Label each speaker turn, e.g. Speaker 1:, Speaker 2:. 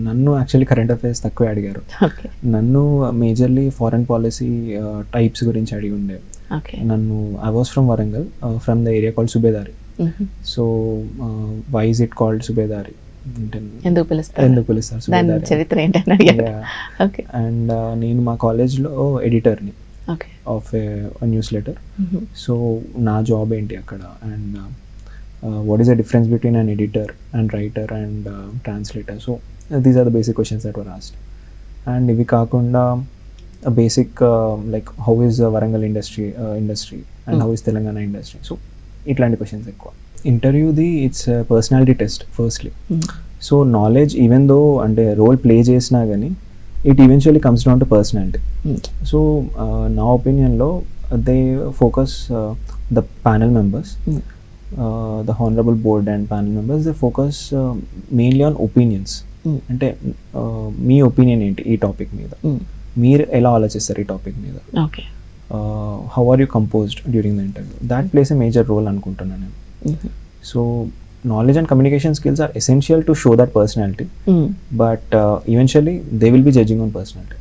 Speaker 1: నన్ను actually current affairs తక్కువే అడిగారు. నన్ను మేజర్లీ ఫారెన్ పాలసీ టైప్స్ గురించి అడిగి ఉండే. నన్ను I was from Warangal, from the area called Subedari. So why is it called Subedari,
Speaker 2: ఎందుకు పిలుస్తారు చరిత్ర ఏంటని.
Speaker 1: అండ్ నేను మా కాలేజ్లో ఎడిటర్ని of a newsletter. So నా జాబ్ ఏంటి అక్కడ, and what is the difference between an editor and writer and translator. So these are the basic questions that were asked. And ivi kaakunda a basic like how is Warangal industry and how is Telangana industry. So itlanti questions ekkuva. Interview it's a personality test firstly. So knowledge, even though ante role play chesina gani, it eventually comes down to personality. So na opinion lo they focus the panel members, the honorable board and panel members, they focus mainly on opinions. అంటే మీ opinion ఏంటి ఈ topic మీద, మీరు ఎలా ఆలోచిస్తారు ఈ topic మీద, how are you composed during the interview, that plays a major role అనుకుంటున్నాను నేను. So knowledge and communication skills are essential to show that personality, but eventually they will be judging on personality.